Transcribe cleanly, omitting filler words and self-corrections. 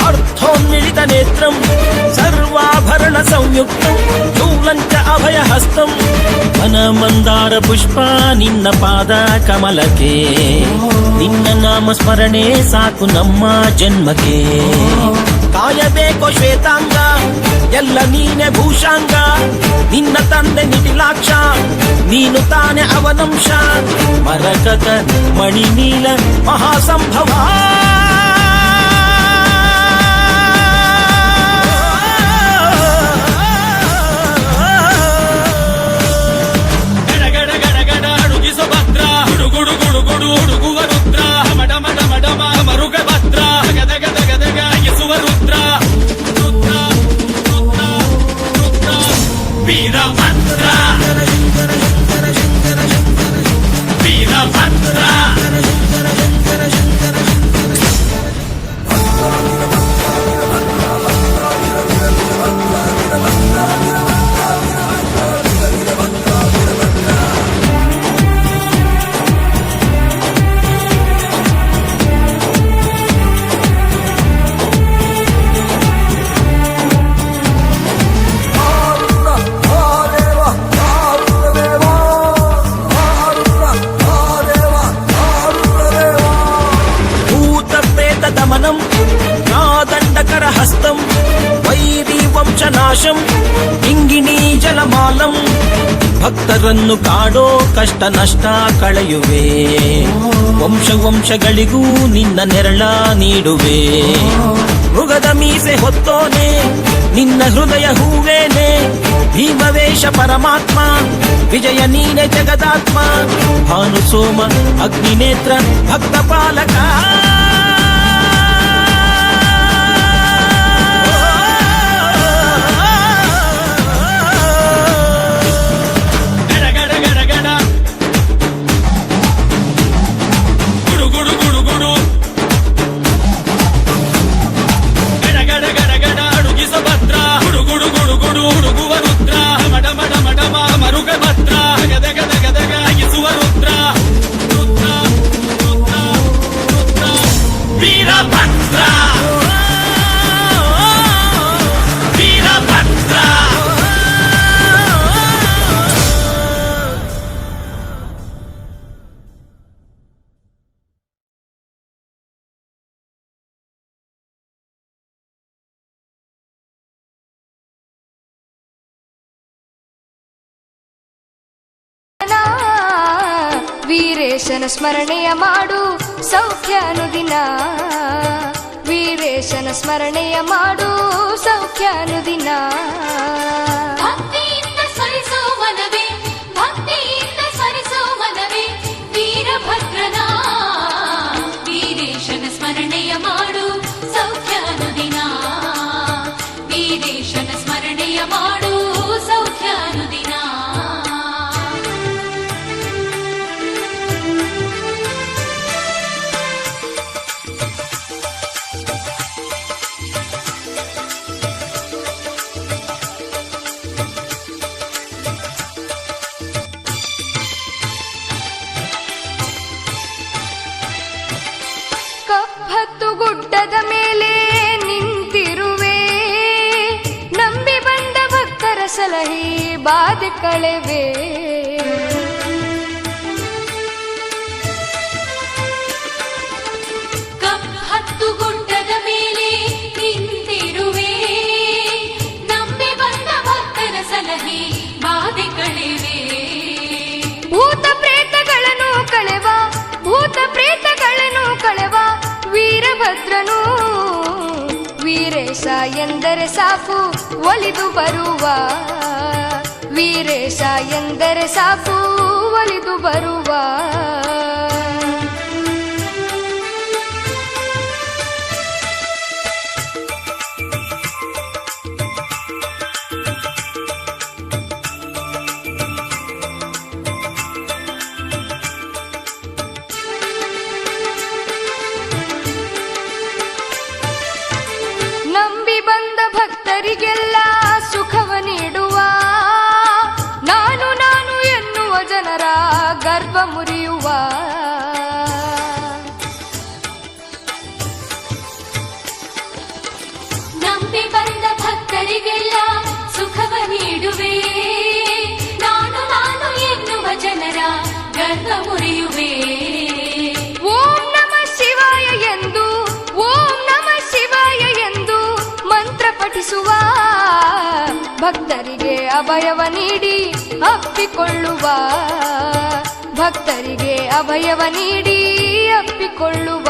అర్థోన్మిళిత నేత్రం సర్వాభరణ సంయుక్తం చూలంచ అభయహస్తం మన మందార పుష్ಪ ನಿನ್ನ ಪಾದ ಕಮಲಕ್ಕೆ ನಿನ್ನ ನಾಮ ಸ್ಮರಣೆ ಸಾಕು ನಮ್ಮ ಜನ್ಮಕ್ಕೆ ಕಾಯಬೇಕೋ ಶ್ವೇತಾಂಗ ಎಲ್ಲ ನೀನೆ ಭೂಷಾಂಗ ನಿನ್ನ ತಂದೆ ನಿಟಿಲಾಕ್ಷ ನೀನು ತಾನೆ ಅವನಂಶ ಮರಕತ ಮಣಿ ನೀಲ ಮಹಾಸಂಭವ ಹುಡುಗುವ ರುದ್ರ ಮಡ ಮಡ ಮಡ ಮರುಗ ಭದ್ರ ಗದ ಗದ ಗದಗ ಯಸುವ ರುದ್ರ ರುದ್ರ ರುದ್ರ ರುದ್ರ ವೀರಭದ್ರ ವೀರಭದ್ರ దండకర హస్తం వైరీ వంశనాశం ಇಂಗಿಣಿ ಜಲಮಾಲಂ ಭಕ್ತರನ್ನು ಕಾಡೋ ಕಷ್ಟ ನಷ್ಟ ಕಳೆಯುವೆ ವಂಶ ವಂಶಗಳಿಗೂ ನಿನ್ನ ನೆರಳ ನೀಡುವೆ ಮೃಗದ ಮೀಸೆ ಹೊತ್ತೋನೆ ನಿನ್ನ ಹೃದಯ ಹೂವೇನೆ ಭೀಮವೇಶ ಪರಮಾತ್ಮ ವಿಜಯ ನೀನೆ ಜಗದಾತ್ಮ ಭಾನು ಸೋಮ ಅಗ್ನಿನೇತ್ರ ಭಕ್ತ ಪಾಲಕ ಹುಡುಗುವ ರುದ್ರ ಮಡ ಮಡ ಮಡ ಮರುಗ ಭದ್ರ ಗದ ಗದ ಗದಗ ಯಸುವ ರುದ್ರ ರುದ್ರ ರುದ್ರ ರುದ್ರ ವೀರಭದ್ರ ವೀರಭದ್ರ ವೀರೇಶನ ಸ್ಮರಣೆಯ ಮಾಡು ಸೌಖ್ಯ ಅನುದಿನ ವೀರೇಶನ ಸ್ಮರಣೆಯ ಮಾಡು ಸೌಖ್ಯ ಅನುದಿನ ಭಕ್ತಿಯಿಂದ ಸ್ಮರಿಸೋ ಮನವೇ ಭಕ್ತಿಯಿಂದ ಸ್ಮರಿಸೋ ಮನವೇ ವೀರಭದ್ರನ ವೀರೇಶನ ಸ್ಮರಣೆಯ ಮಾಡು ಸೌಖ್ಯ ಅನುದಿನ ವೀರೇಶನ ಸ್ಮರಣೆಯ ಮಾಡು ಸೌಖ್ಯ ಅನುದಿನ ಕಪ್ಪತ್ತು ಗುಡ್ಡದ ಮೇಲೆ ನಿಂತಿರುವೆ ನಂಬಿ ಬಂದ ಭಕ್ತರ ಸಲಹೆ ಬಾಧೆ ಕಳೆವೆ ಕಪ್ಪತ್ತು ಗುಡ್ಡದ ಮೇಲೆ ನಿಂತಿರುವೆ ನಂಬಿ ಬಂದ ಭಕ್ತರ ಸಲಹೆ ಬಾಧೆ ಕಳೆವೆ ಭೂತ ಪ್ರೇತಗಳನ್ನು ಕಳೆವ ಭೂತ ಪ್ರೇತಗಳನ್ನು ಕಳೆವ ವೀರಭದ್ರನು ವೀರೇಶ ಎಂದರೆ ಸಾಕು ಒಲಿದು ಬರುವ, ವೀರೇಶ ಎಂದರೆ ಸಾಕು ಒಲಿದು ಬರುವ. ನಂಬಿ ಬಂದ ಭಕ್ತರಿಗೆಲ್ಲ ಸುಖವ ನೀಡುವ, ನಾನು ನಾನು ಎನ್ನುವ ಜನರ ಗರ್ವ ಮುರಿಯುವ. ನಂಬಿ ಬಂದ ಭಕ್ತರಿಗೆಲ್ಲ ಸುಖವ ನೀಡುವೆ, ನಾನು ನಾನು ಎನ್ನುವ ಜನರ ಗರ್ವ ಮುರಿಯುವೆ. ಓಂ ನಮಃ ಶಿವಾಯ ಎಂದು, ಓಂ ನಮಃ ಶಿವಾಯ ಎಂದು ಮಂತ್ರ ಪಠಿಸುವ, ಭಕ್ತರಿಗೆ ಅಭಯವ ನೀಡಿ ಅಪ್ಪಿಕೊಳ್ಳುವ, ಭಕ್ತರಿಗೆ ಅಭಯವ ನೀಡಿ ಅಪ್ಪಿಕೊಳ್ಳುವ.